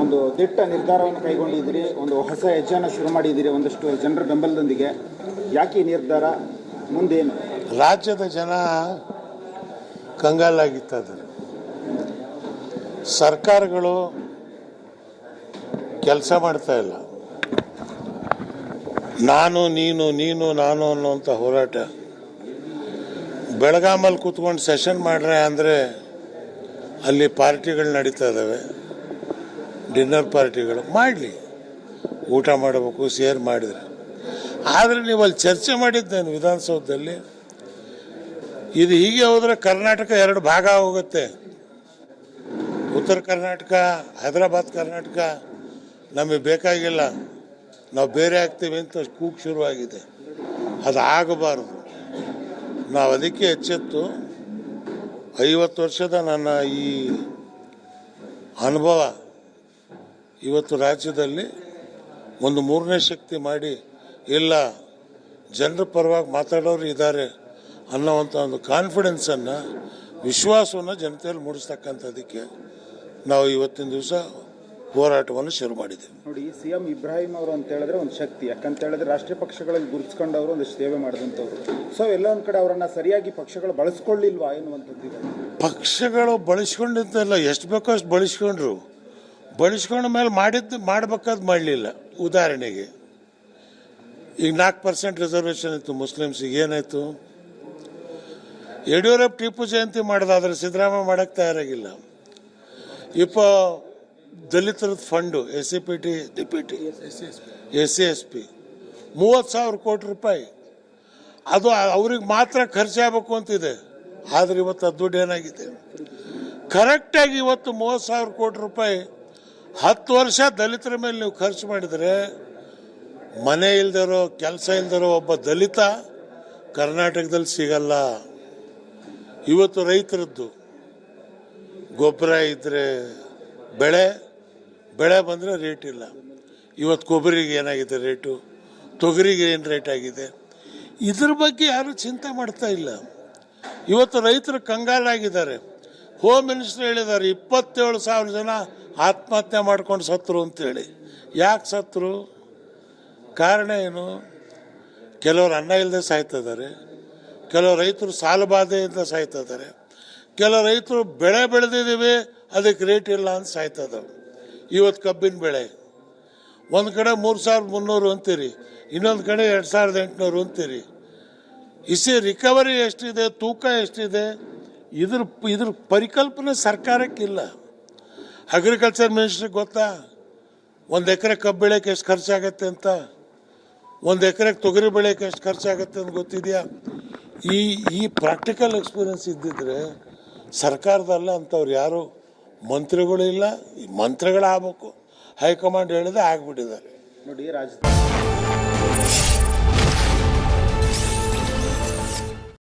ಒಂದು ದಿಟ್ಟ ನಿರ್ಧಾರವನ್ನು ಕೈಗೊಂಡಿದ್ದೀರಿ, ಒಂದು ಹೊಸ ಹೆಜ್ಜೆಯನ್ನು ಶುರು ಮಾಡಿದ್ದೀರಿ ಒಂದಷ್ಟು ಜನರ ಬೆಂಬಲದೊಂದಿಗೆ. ಯಾಕೆ ಈ ನಿರ್ಧಾರ, ಮುಂದೇನು? ರಾಜ್ಯದ ಜನ ಕಂಗಾಲಾಗಿದ್ದಾರೆ. ಸರ್ಕಾರಗಳು ಕೆಲಸ ಮಾಡ್ತಾ ಇಲ್ಲ. ನಾನು ನೀನು ನೀನು ನಾನು ಅನ್ನುವಂಥ ಹೋರಾಟ. ಬೆಳಗಾಮಲ್ಲಿ ಕೂತ್ಕೊಂಡು ಸೆಷನ್ ಮಾಡ್ರೆ ಅಂದರೆ ಅಲ್ಲಿ ಪಾರ್ಟಿಗಳು ನಡೀತಾ ಇದ್ದಾವೆ, ಡಿನ್ನರ್ ಪಾರ್ಟಿಗಳು. ಮಾಡಲಿ, ಊಟ ಮಾಡಬೇಕು, ಸೇರ್ ಮಾಡಿದ್ರೆ. ಆದರೆ ನೀವು ಅಲ್ಲಿ ಚರ್ಚೆ ಮಾಡಿದ್ದೇನು ವಿಧಾನಸೌಧದಲ್ಲಿ? ಇದು ಹೀಗೆ ಹೋದರೆ ಕರ್ನಾಟಕ ಎರಡು ಭಾಗ ಹೋಗುತ್ತೆ. ಉತ್ತರ ಕರ್ನಾಟಕ, ಹೈದರಾಬಾದ್ ಕರ್ನಾಟಕ ನಮಗೆ ಬೇಕಾಗಿಲ್ಲ, ನಾವು ಬೇರೆ ಆಗ್ತೀವಿ ಅಂತ ಕೂಗು ಶುರುವಾಗಿದೆ. ಅದು ಆಗಬಾರ್ದು. ನಾವು ಅದಕ್ಕೆ ಎಚ್ಚೆತ್ತು 50 ವರ್ಷದ ನನ್ನ ಈ ಅನುಭವ ಇವತ್ತು ರಾಜ್ಯದಲ್ಲಿ ಒಂದು ಮೂರನೇ ಶಕ್ತಿ ಮಾಡಿ, ಇಲ್ಲ ಜನರ ಪರವಾಗಿ ಮಾತಾಡೋರು ಇದ್ದಾರೆ ಅನ್ನೋವಂಥ ಒಂದು ಕಾನ್ಫಿಡೆನ್ಸನ್ನು, ವಿಶ್ವಾಸವನ್ನು ಜನತೆಯಲ್ಲಿ ಮೂಡಿಸ್ತಕ್ಕಂಥದ್ದಕ್ಕೆ ನಾವು ಇವತ್ತಿನ ದಿವಸ ಹೋರಾಟವನ್ನು ಶುರು ಮಾಡಿದ್ದೇವೆ. ನೋಡಿ, CM ಇಬ್ರಾಹಿಂ ಅವರು ಅಂತ ಹೇಳಿದ್ರೆ ಒಂದು ಶಕ್ತಿ. ಯಾಕಂತ ಹೇಳಿದ್ರೆ ರಾಷ್ಟ್ರೀಯ ಪಕ್ಷಗಳಲ್ಲಿ ಗುರುತಿಸ್ಕೊಂಡವರು, ಒಂದಷ್ಟು ಸೇವೆ ಮಾಡಿದಂಥವ್ರು. ಸೊ ಎಲ್ಲ ಒಂದು ಕಡೆ ಅವರನ್ನು ಸರಿಯಾಗಿ ಪಕ್ಷಗಳು ಬಳಸ್ಕೊಳ್ಳಿಲ್ವಾ ಎನ್ನುವಂಥದ್ದಿದೆ. ಪಕ್ಷಗಳು ಬಳಸ್ಕೊಂಡಿದ್ದಲ್ಲ, ಎಷ್ಟು ಬೇಕೋ ಅಷ್ಟು ಬಳಸ್ಕೊಂಡ್ರು. ಬಳಸ್ಕೊಂಡ ಮೇಲೆ ಮಾಡಬೇಕಾದ್ ಮಾಡಲಿಲ್ಲ. ಉದಾಹರಣೆಗೆ ಈಗ 4% ರಿಸರ್ವೇಷನ್ ಇತ್ತು ಮುಸ್ಲಿಮ್ಸಿಗೆ, ಏನಾಯಿತು? ಯಡಿಯೂರಪ್ಪ ಟಿಪ್ಪು ಜಯಂತಿ ಮಾಡಿದಾದ್ರೆ ಸಿದ್ದರಾಮಯ್ಯ ಮಾಡೋಕ್ಕೆ ತಯಾರಾಗಿಲ್ಲ. ದಲಿತರ fund SCPT DPT SC SP 30,000 ಕೋಟಿ ರೂಪಾಯಿ, ಅದು ಅವ್ರಿಗೆ ಮಾತ್ರ ಖರ್ಚಾಗಬೇಕು ಅಂತಿದೆ. ಆದರೆ ಇವತ್ತು ಆ ದುಡ್ಡು ಏನಾಗಿದೆ? ಕರೆಕ್ಟಾಗಿ ಇವತ್ತು 30,000 ಕೋಟಿ ರೂಪಾಯಿ 10 ವರ್ಷ ದಲಿತರ ಮೇಲೆ ನೀವು ಖರ್ಚು ಮಾಡಿದರೆ, ಮನೆ ಇಲ್ದಿರೋ, ಕೆಲಸ ಇಲ್ದಿರೋ ಒಬ್ಬ ದಲಿತ ಕರ್ನಾಟಕದಲ್ಲಿ ಸಿಗಲ್ಲ. ಇವತ್ತು ರೈತರದ್ದು ಗೊಬ್ಬರ ಇದ್ದರೆ ಬೆಳೆ ಬಂದರೆ ರೇಟ್ ಇಲ್ಲ. ಇವತ್ತು ಕೊಬ್ಬರಿಗೆ ಏನಾಗಿದೆ ರೇಟು, ತೊಗರಿಗೆ ಏನು ರೇಟ್ ಆಗಿದೆ, ಇದ್ರ ಬಗ್ಗೆ ಯಾರು ಚಿಂತೆ ಮಾಡ್ತಾ ಇಲ್ಲ. ಇವತ್ತು ರೈತರು ಕಂಗಾಲಾಗಿದ್ದಾರೆ. ಹೋಮ್ ಮಿನಿಸ್ಟರ್ ಹೇಳಿದ್ದಾರೆ 27,000 ಜನ ಆತ್ಮಹತ್ಯೆ ಮಾಡ್ಕೊಂಡು ಸತ್ತರು ಅಂತೇಳಿ. ಯಾಕೆ ಸತ್ತರು? ಕಾರಣ ಏನು? ಕೆಲವರು ಅನ್ನ ಇಲ್ಲದೆ ಸಾಯ್ತಿದ್ದಾರೆ, ಕೆಲವು ರೈತರು ಸಾಲಬಾಧೆಯಿಂದ ಸಾಯ್ತಿದ್ದಾರೆ, ಕೆಲವು ರೈತರು ಬೆಳೆ ಬೆಳೆದಿದ್ದೀವಿ ಅದಕ್ಕೆ ರೇಟ್ ಇಲ್ಲ ಅಂತ ಸಾಯ್ತದವು. ಇವತ್ತು ಕಬ್ಬಿನ ಬೆಳೆ ಒಂದು ಕಡೆ 3,300 ಅಂತೀರಿ, ಇನ್ನೊಂದು ಕಡೆ 2,800 ಅಂತೀರಿ. ರಿಕವರಿ ಎಷ್ಟಿದೆ, ತೂಕ ಎಷ್ಟಿದೆ, ಇದ್ರ ಪರಿಕಲ್ಪನೆ ಸರ್ಕಾರಕ್ಕಿಲ್ಲ. ಅಗ್ರಿಕಲ್ಚರ್ ಮಿನಿಸ್ಟ್ರಿಗೆ ಗೊತ್ತಾ 1 ಎಕರೆ ಕಬ್ಬು ಬೆಳೆಯೋಕೆ ಎಷ್ಟು ಖರ್ಚಾಗತ್ತೆ ಅಂತ? 1 ಎಕರೆಗೆ ತೊಗರಿ ಬೆಳೆಯೋಕೆ ಎಷ್ಟು ಖರ್ಚಾಗತ್ತೆ ಅಂತ ಗೊತ್ತಿದೆಯಾ? ಈ ಪ್ರಾಕ್ಟಿಕಲ್ ಎಕ್ಸ್ಪೀರಿಯನ್ಸ್ ಇದ್ದಿದ್ರೆ ಸರ್ಕಾರದಲ್ಲ ಅಂಥವ್ರು ಯಾರು ಮಂತ್ರಿಗಳು ಇಲ್ಲ. ಮಂತ್ರಿಗಳಾಗಬೇಕು, ಹೈಕಮಾಂಡ್ ಹೇಳಿದೆ ಆಗ್ಬಿಟ್ಟಿದ್ದಾರೆ. ನೋಡಿ,